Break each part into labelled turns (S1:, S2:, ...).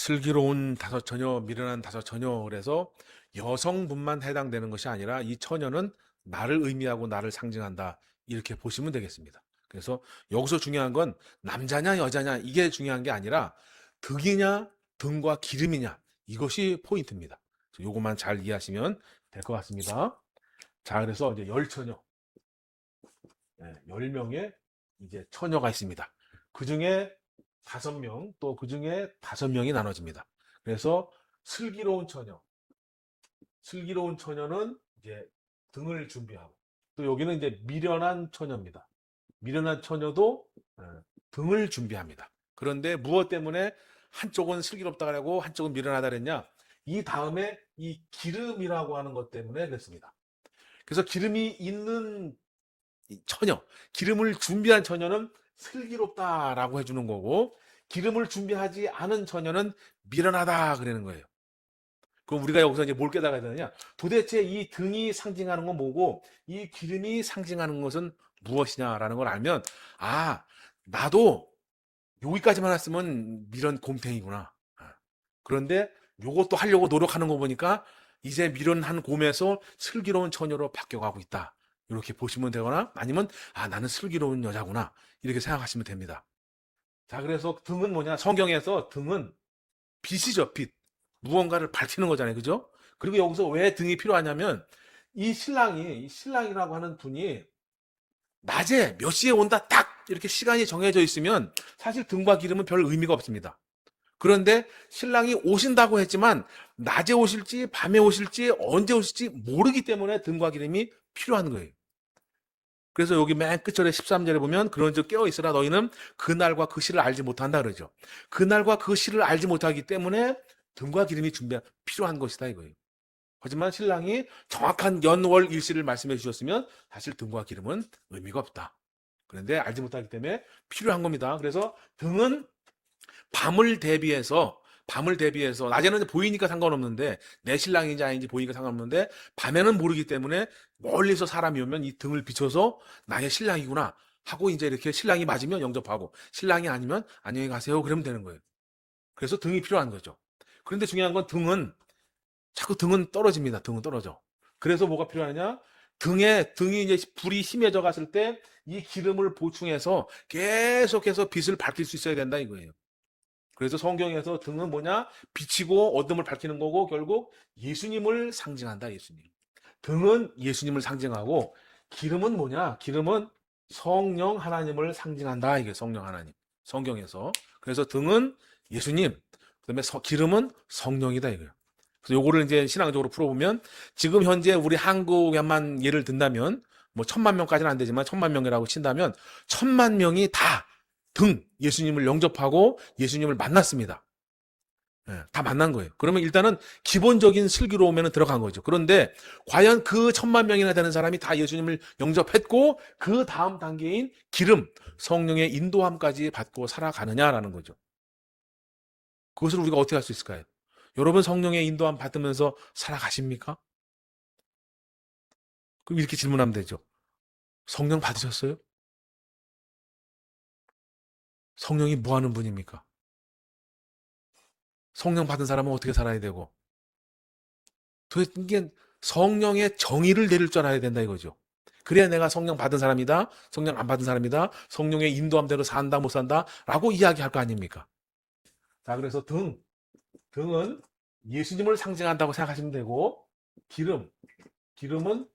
S1: 슬기로운 다섯 처녀, 미련한 다섯 처녀. 그래서 여성분만 해당되는 것이 아니라 이 처녀는 나를 의미하고 나를 상징한다. 이렇게 보시면 되겠습니다. 그래서 여기서 중요한 건 남자냐 여자냐 이게 중요한 게 아니라 등이냐 등과 기름이냐 이것이 포인트입니다. 요것만 잘 이해하시면 될 것 같습니다. 자, 그래서 이제 열 처녀, 10명의 이제 처녀가 있습니다. 그 중에 5명, 또 그 중에 5명이 나눠집니다. 그래서 슬기로운 처녀, 슬기로운 처녀는 이제 등을 준비하고, 또 여기는 이제 미련한 처녀입니다. 미련한 처녀도 등을 준비합니다. 그런데 무엇 때문에 한쪽은 슬기롭다 그러고 한쪽은 미련하다 그랬냐? 이 다음에 이 기름이라고 하는 것 때문에 그랬습니다. 그래서 기름이 있는 처녀, 기름을 준비한 처녀는 슬기롭다라고 해주는 거고, 기름을 준비하지 않은 처녀는 미련하다 그러는 거예요. 그럼 우리가 여기서 이제 뭘 깨달아야 되느냐? 도대체 이 등이 상징하는 건 뭐고, 이 기름이 상징하는 것은 무엇이냐라는 걸 알면, 아, 나도 여기까지만 했으면 미련 곰탱이구나. 그런데 요것도 하려고 노력하는 거 보니까 이제 미련한 곰에서 슬기로운 처녀로 바뀌어가고 있다. 이렇게 보시면 되거나 아니면 아, 나는 슬기로운 여자구나. 이렇게 생각하시면 됩니다. 자, 그래서 등은 뭐냐? 성경에서 등은 빛이죠, 빛. 무언가를 밝히는 거잖아요. 그죠? 그리고 여기서 왜 등이 필요하냐면 이 신랑이라고 하는 분이 낮에 몇 시에 온다 딱 이렇게 시간이 정해져 있으면 사실 등과 기름은 별 의미가 없습니다. 그런데 신랑이 오신다고 했지만 낮에 오실지 밤에 오실지 언제 오실지 모르기 때문에 등과 기름이 필요한 거예요. 그래서 여기 맨 끝절에 13절에 보면 그런즉 깨어 있으라 너희는 그날과 그 시를 알지 못한다 그러죠. 그날과 그 시를 알지 못하기 때문에 등과 기름이 필요한 것이다 이거예요. 하지만 신랑이 정확한 연월 일시를 말씀해 주셨으면 사실 등과 기름은 의미가 없다. 그런데 알지 못하기 때문에 필요한 겁니다. 그래서 등은 밤을 대비해서 낮에는 보이니까 상관없는데 내 신랑인지 아닌지 보이니까 상관없는데 밤에는 모르기 때문에 멀리서 사람이 오면 이 등을 비춰서 나의 신랑이구나 하고 이제 이렇게 신랑이 맞으면 영접하고 신랑이 아니면 안녕히 가세요 그러면 되는 거예요. 그래서 등이 필요한 거죠. 그런데 중요한 건 자꾸 등은 떨어집니다. 등은 떨어져. 그래서 뭐가 필요하냐? 등이 이제 불이 심해져 갔을 때 이 기름을 보충해서 계속해서 빛을 밝힐 수 있어야 된다 이거예요. 그래서 성경에서 등은 뭐냐? 빛이고 어둠을 밝히는 거고 결국 예수님을 상징한다. 예수님. 등은 예수님을 상징하고 기름은 뭐냐? 기름은 성령 하나님을 상징한다. 이게 성령 하나님. 성경에서. 그래서 등은 예수님, 그다음에 기름은 성령이다 이거예요. 그래서 요거를 이제 신앙적으로 풀어보면 지금 현재 우리 한국에만 예를 든다면 뭐 1,000,000명까지는 안 되지만 1,000,000명이라고 친다면 1,000,000명이 다 예수님을 영접하고 예수님을 만났습니다. 다 만난 거예요. 그러면 일단은 기본적인 슬기로움에는 들어간 거죠. 그런데 과연 그 1,000,000명이나 되는 사람이 다 예수님을 영접했고 그 다음 단계인 기름, 성령의 인도함까지 받고 살아가느냐라는 거죠. 그것을 우리가 어떻게 할 수 있을까요? 여러분 성령의 인도함 받으면서 살아가십니까? 그럼 이렇게 질문하면 되죠. 성령 받으셨어요? 성령이 뭐 하는 분입니까? 성령 받은 사람은 어떻게 살아야 되고 도대체 이게 성령의 정의를 내릴 줄 알아야 된다 이거죠. 그래야 내가 성령 받은 사람이다, 성령 안 받은 사람이다, 성령의 인도함대로 산다 못 산다 라고 이야기할 거 아닙니까? 자, 그래서 등은 예수님을 상징한다고 생각하시면 되고 기름은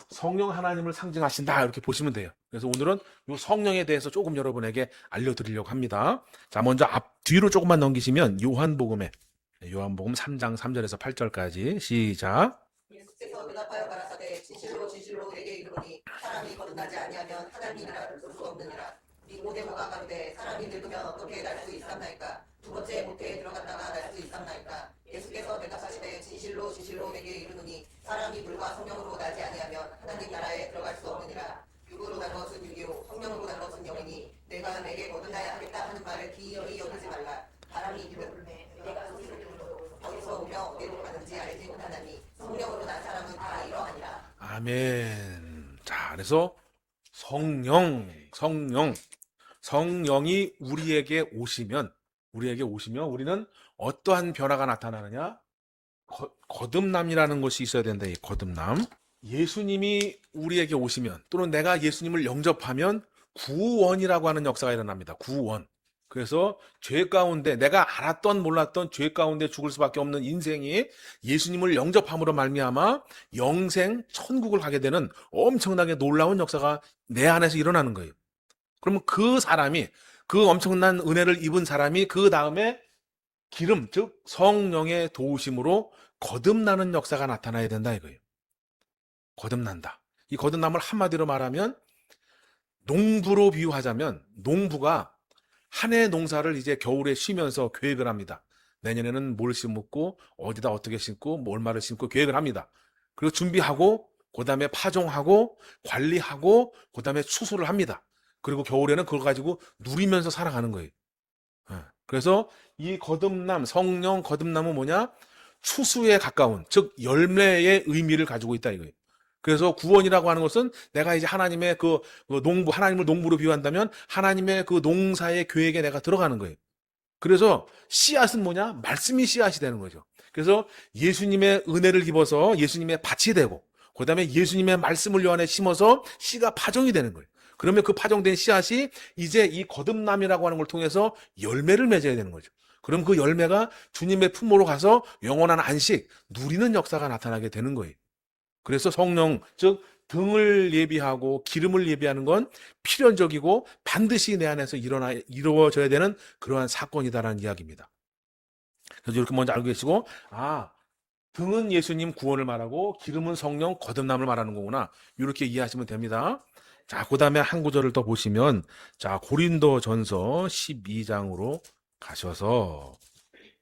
S1: 성령 하나님을 상징하신다 이렇게 보시면 돼요. 그래서 오늘은 이 성령에 대해서 조금 여러분에게 알려드리려고 합니다. 자, 먼저 뒤로 조금만 넘기시면 요한복음 3장 3절에서 8절까지 시작.
S2: 예수께서 대답하여 가라사대 진실로 진실로 내게 이르노니 사람이 거듭나지 아니하면 하나님이라 볼 수 없느니라. 니고데모가 가로되 사람이 늙으면 어떻게 날 수 있삼나이까? 두 번째 모태에 들어갔다가 날 수 있삼나이까? 예수께서 대답하시되 진실로 진실로 내게 이르노니 사람이 물과 성령으로 나지 아니하면 하나님 나라에 들어갈 수 없느니라. 육으로 난 것은 육이요 성령으로 난 것은 영이니 내가 내게 거듭나야 하겠다 하는 말을 기이히 여기지 말라. 바람이 이르되 내가 소리를 들으므로 어디서 오며 어디로 가는지 알지 못하나니 성령으로 난 사람은 다 이러하니라.
S1: 아멘. 자, 그래서 성령이 우리에게 오시면 우리에게 오시면 우리는 어떠한 변화가 나타나느냐? 거듭남이라는 것이 있어야 된다. 이 거듭남. 예수님이 우리에게 오시면 또는 내가 예수님을 영접하면 구원이라고 하는 역사가 일어납니다. 구원. 그래서 죄 가운데 내가 알았던 몰랐던 죄 가운데 죽을 수밖에 없는 인생이 예수님을 영접함으로 말미암아 영생 천국을 가게 되는 엄청나게 놀라운 역사가 내 안에서 일어나는 거예요. 그러면 그 사람이 그 엄청난 은혜를 입은 사람이 그 다음에 기름 즉 성령의 도우심으로 거듭나는 역사가 나타나야 된다 이거예요. 거듭난다. 이 거듭남을 한마디로 말하면 농부로 비유하자면 농부가 한 해 농사를 이제 겨울에 쉬면서 계획을 합니다. 내년에는 뭘 심고 어디다 어떻게 심고 뭐 얼마를 심고 계획을 합니다. 그리고 준비하고 그다음에 파종하고 관리하고 그다음에 추수를 합니다. 그리고 겨울에는 그걸 가지고 누리면서 살아가는 거예요. 그래서 이 거듭남, 성령 거듭남은 뭐냐? 추수에 가까운, 즉 열매의 의미를 가지고 있다 이거예요. 그래서 구원이라고 하는 것은 내가 이제 하나님의 그 농부, 하나님을 농부로 비유한다면 하나님의 그 농사의 계획에 내가 들어가는 거예요. 그래서 씨앗은 뭐냐? 말씀이 씨앗이 되는 거죠. 그래서 예수님의 은혜를 입어서 예수님의 밭이 되고 그 다음에 예수님의 말씀을 요 안에 심어서 씨가 파종이 되는 거예요. 그러면 그 파종된 씨앗이 이제 이 거듭남이라고 하는 걸 통해서 열매를 맺어야 되는 거죠. 그럼 그 열매가 주님의 품으로 가서 영원한 안식, 누리는 역사가 나타나게 되는 거예요. 그래서 성령, 즉 등을 예비하고 기름을 예비하는 건 필연적이고 반드시 내 안에서 이루어져야 되는 그러한 사건이다라는 이야기입니다. 그래서 이렇게 먼저 알고 계시고, 등은 예수님 구원을 말하고 기름은 성령 거듭남을 말하는 거구나. 이렇게 이해하시면 됩니다. 자, 그 다음에 한 구절을 더 보시면, 자, 고린도전서 12장으로 가셔서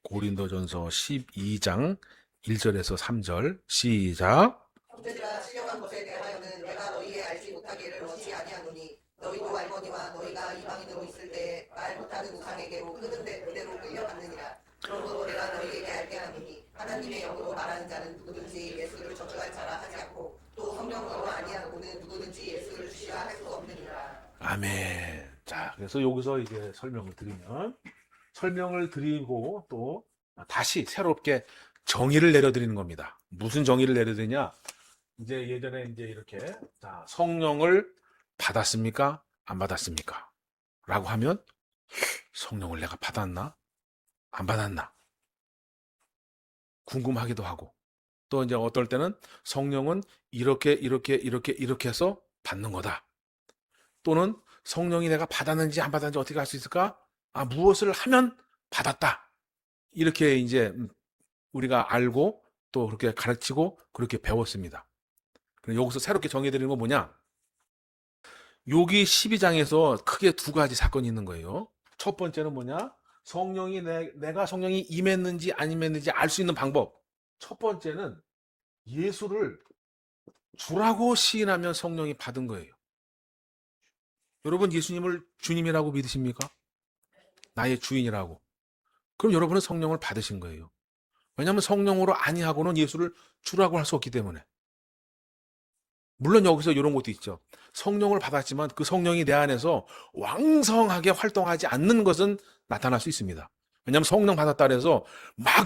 S1: 고린도전서 12장 1절에서 3절 시작.
S2: 형제들아 신령한 것에 대하여는 내가 너희에 알지 못하기를 원치 아니하노니 너희도 알거니와 너희가 이방인으로 있을 때 말 못하는 우상에게로 그대로 끌려갔느니라. 그러므로 내가 너희에게 알게 하노니 하나님의 영으로 말하는 자는 누구든지 예수를 저주할 자라 하지 않고 또 성령으로 아니하고는 누구든지 예수를 주시라 할 수 없느니라.
S1: 아멘. 자, 그래서 여기서 이제 설명을 드리고 또 다시 새롭게 정의를 내려드리는 겁니다. 무슨 정의를 내려드리냐? 이제 예전에 이제 이렇게, 자, 성령을 받았습니까? 안 받았습니까? 라고 하면 성령을 내가 받았나? 안 받았나? 궁금하기도 하고, 또 이제 어떨 때는 성령은 이렇게 해서 받는 거다. 또는 성령이 내가 받았는지 안 받았는지 어떻게 알 수 있을까? 무엇을 하면 받았다. 이렇게 이제 우리가 알고 또 그렇게 가르치고 그렇게 배웠습니다. 여기서 새롭게 정해드리는 건 뭐냐? 여기 12장에서 크게 두 가지 사건이 있는 거예요. 첫 번째는 뭐냐? 내가 성령이 임했는지 안 임했는지 알 수 있는 방법. 첫 번째는 예수를 주라고 시인하면 성령이 받은 거예요. 여러분 예수님을 주님이라고 믿으십니까? 나의 주인이라고. 그럼 여러분은 성령을 받으신 거예요. 왜냐하면 성령으로 아니하고는 예수를 주라고 할 수 없기 때문에. 물론 여기서 이런 것도 있죠. 성령을 받았지만 그 성령이 내 안에서 왕성하게 활동하지 않는 것은 나타날 수 있습니다. 왜냐하면 성령 받았다 그래서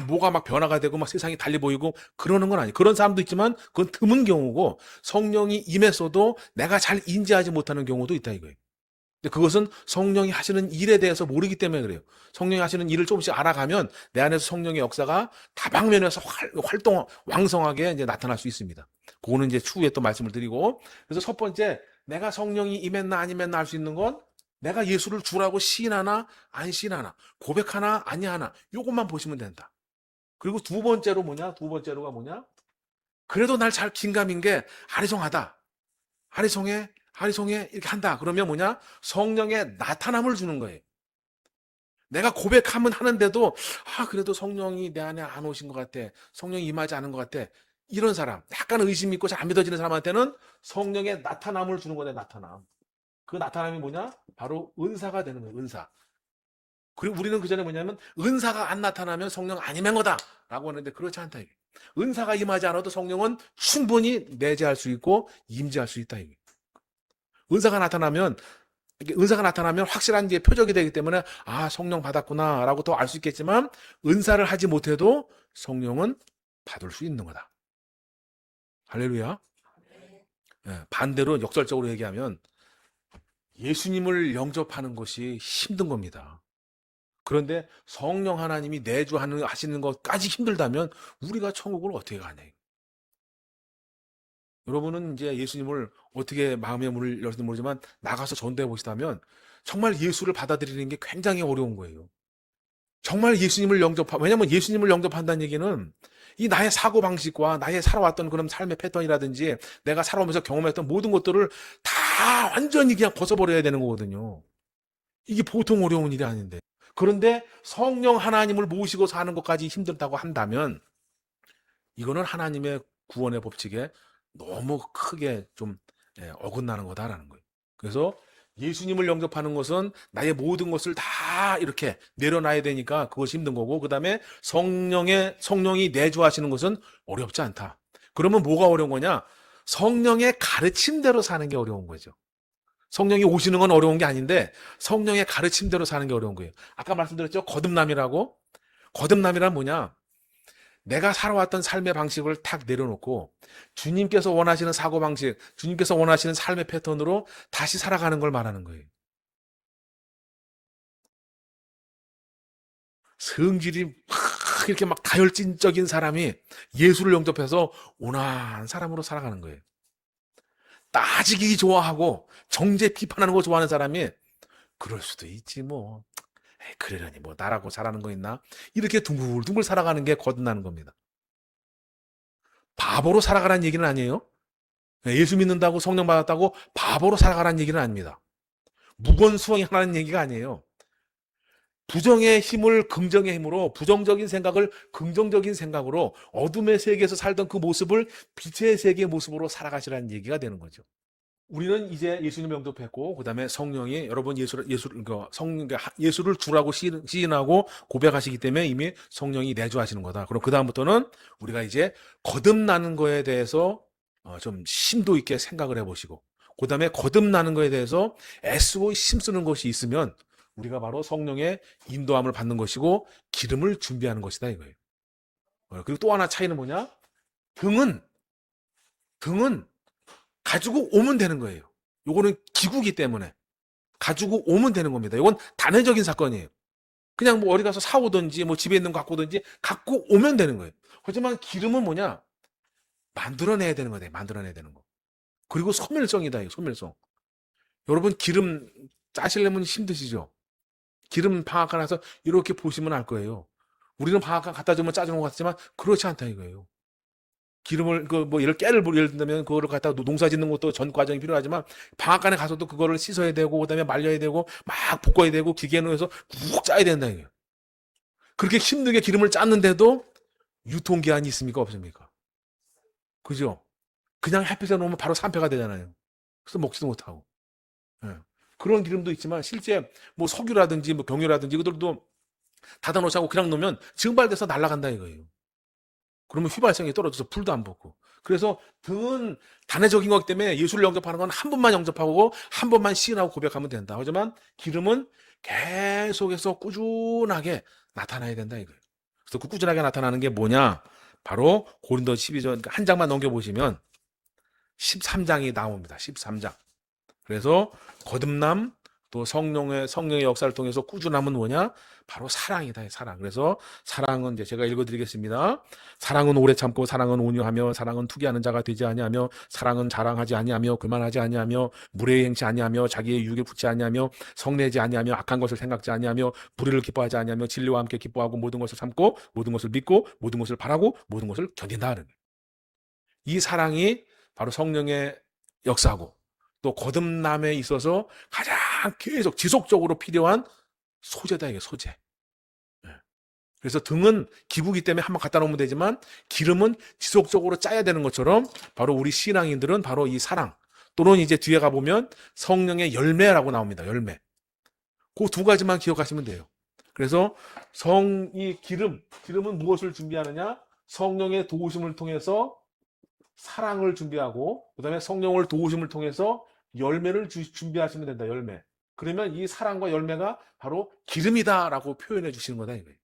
S1: 뭐가 변화가 되고 세상이 달리 보이고 그러는 건 아니에요. 그런 사람도 있지만 그건 드문 경우고 성령이 임했어도 내가 잘 인지하지 못하는 경우도 있다 이거예요. 근데 그것은 성령이 하시는 일에 대해서 모르기 때문에 그래요. 성령이 하시는 일을 조금씩 알아가면 내 안에서 성령의 역사가 다방면에서 활동 왕성하게 이제 나타날 수 있습니다. 그거는 이제 추후에 또 말씀을 드리고, 그래서 첫 번째 내가 성령이 임했나 안 임했나 알 수 있는 건 내가 예수를 주라고 시인하나 안 시인하나 고백하나 아니하나 요것만 보시면 된다. 그리고 두 번째로가 뭐냐? 그래도 날 잘 긴가민 게 아리송하다. 아리송해 이렇게 한다. 그러면 뭐냐? 성령의 나타남을 주는 거예요. 내가 고백하면 하는데도 그래도 성령이 내 안에 안 오신 것 같아. 성령이 임하지 않은 것 같아. 이런 사람, 약간 의심 있고 잘 안 믿어지는 사람한테는 성령의 나타남을 주는 거네. 나타남. 그 나타남이 뭐냐? 바로 은사가 되는 거예요. 은사. 그리고 우리는 그전에 뭐냐면 은사가 안 나타나면 성령 안 임한 거다 라고 하는데 그렇지 않다 이게. 은사가 임하지 않아도 성령은 충분히 내재할 수 있고 임재할 수 있다 이게. 은사가 나타나면 이렇게 은사가 나타나면 확실한 이제 표적이 되기 때문에 아, 성령 받았구나라고 더 알 수 있겠지만 은사를 하지 못해도 성령은 받을 수 있는 거다. 할렐루야. 예, 반대로 역설적으로 얘기하면 예수님을 영접하는 것이 힘든 겁니다. 그런데 성령 하나님이 하시는 것까지 힘들다면 우리가 천국을 어떻게 가냐. 여러분은 이제 예수님을 어떻게 마음의 문을 열는지 모르지만 나가서 전도해 보시다면 정말 예수를 받아들이는 게 굉장히 어려운 거예요. 정말 왜냐면 예수님을 영접한다는 얘기는 이 나의 사고방식과 나의 살아왔던 그런 삶의 패턴이라든지 내가 살아오면서 경험했던 모든 것들을 다 완전히 그냥 벗어버려야 되는 거거든요. 이게 보통 어려운 일이 아닌데. 그런데 성령 하나님을 모시고 사는 것까지 힘들다고 한다면 이거는 하나님의 구원의 법칙에 너무 크게 좀 어긋나는 거다라는 거예요. 그래서 예수님을 영접하는 것은 나의 모든 것을 다 이렇게 내려놔야 되니까 그것이 힘든 거고, 그 다음에 성령이 내주하시는 것은 어렵지 않다. 그러면 뭐가 어려운 거냐? 성령의 가르침대로 사는 게 어려운 거죠. 성령이 오시는 건 어려운 게 아닌데 성령의 가르침대로 사는 게 어려운 거예요. 아까 말씀드렸죠? 거듭남이라고. 거듭남이란 뭐냐? 내가 살아왔던 삶의 방식을 탁 내려놓고 주님께서 원하시는 사고방식, 주님께서 원하시는 삶의 패턴으로 다시 살아가는 걸 말하는 거예요. 성질이 막 이렇게 막 다혈질적인 사람이 예수를 영접해서 온화한 사람으로 살아가는 거예요. 따지기 좋아하고 정죄 비판하는 거 좋아하는 사람이 그럴 수도 있지 뭐. 에이, 그러려니 뭐 나라고 잘하는 거 있나? 이렇게 둥글둥글 살아가는 게 거듭나는 겁니다. 바보로 살아가라는 얘기는 아니에요. 예수 믿는다고 성령 받았다고 바보로 살아가라는 얘기는 아닙니다. 무건수행하라는 얘기가 아니에요. 부정의 힘을 긍정의 힘으로, 부정적인 생각을 긍정적인 생각으로, 어둠의 세계에서 살던 그 모습을 빛의 세계의 모습으로 살아가시라는 얘기가 되는 거죠. 우리는 이제 예수님 영접했고, 그 다음에 성령이 여러분 예수를 주라고 시인하고 고백하시기 때문에 이미 성령이 내주하시는 거다. 그럼 그 다음부터는 우리가 이제 거듭나는 거에 대해서 좀 심도 있게 생각을 해보시고, 그 다음에 거듭나는 거에 대해서 애쓰고 힘쓰는 것이 있으면 우리가 바로 성령의 인도함을 받는 것이고 기름을 준비하는 것이다 이거예요. 그리고 또 하나 차이는 뭐냐? 등은 가지고 오면 되는 거예요. 요거는 기구기 때문에 가지고 오면 되는 겁니다. 이건 단회적인 사건이에요. 그냥 뭐 어디 가서 사오든지 뭐 집에 있는 거 갖고 오든지 갖고 오면 되는 거예요. 하지만 기름은 뭐냐? 만들어내야 되는 거예요. 만들어내야 되는 거. 그리고 소멸성이다. 이거 소멸성. 여러분 기름 짜시려면 힘드시죠? 기름 방앗간 나서 이렇게 보시면 알 거예요. 우리는 방앗간 갖다 주면 짜주는 것 같지만 그렇지 않다 이거예요. 기름을 예를 든다면 그거를 갖다가 농사 짓는 것도 전 과정이 필요하지만 방앗간에 가서도 그거를 씻어야 되고 그다음에 말려야 되고 막 볶아야 되고 기계에 넣어서 푹 짜야 된다 이거예요. 그렇게 힘들게 기름을 짰는데도 유통기한이 있습니까 없습니까? 그죠? 그냥 햇빛에 놓으면 바로 산패가 되잖아요. 그래서 먹지도 못하고. 예. 그런 기름도 있지만 실제 뭐 석유라든지 뭐 경유라든지 그들도 닫아놓자고 그냥 놓으면 증발돼서 날아간다 이거예요. 그러면 휘발성이 떨어져서 불도 안 붙고. 그래서 등은 단회적인 거기 때문에 예수를 영접하는 건 한 번만 영접하고 한 번만 시인하고 고백하면 된다. 하지만 기름은 계속해서 꾸준하게 나타나야 된다 이거예요. 그래서 그 꾸준하게 나타나는 게 뭐냐? 바로 고린도 12장 한 장만 넘겨보시면 13장이 나옵니다. 13장. 그래서 거듭남 또 성령의 역사를 통해서 꾸준함은 뭐냐? 바로 사랑이다. 사랑. 그래서 사랑은 이제 제가 읽어드리겠습니다. 사랑은 오래 참고 사랑은 온유하며 사랑은 투기하는 자가 되지 아니하며 사랑은 자랑하지 아니하며 교만하지 아니하며 무례히 행치 아니하며 자기의 유익을 붙지 아니하며 성내지 아니하며 악한 것을 생각지 아니하며 불의를 기뻐하지 아니하며 진리와 함께 기뻐하고 모든 것을 참고 모든 것을 믿고 모든 것을 바라고 모든 것을 견딘다. 이 사랑이 바로 성령의 역사고 또 거듭남에 있어서 가장 계속 지속적으로 필요한 소재다 이게 소재. 그래서 등은 기구기 때문에 한번 갖다 놓으면 되지만 기름은 지속적으로 짜야 되는 것처럼 바로 우리 신앙인들은 바로 이 사랑 또는 이제 뒤에 가보면 성령의 열매라고 나옵니다. 열매. 그 두 가지만 기억하시면 돼요. 그래서 이 기름은 무엇을 준비하느냐? 성령의 도우심을 통해서 사랑을 준비하고 그 다음에 성령을 도우심을 통해서 열매를 준비하시면 된다. 열매. 그러면 이 사랑과 열매가 바로 기름이다라고 표현해 주시는 거다 이거예요.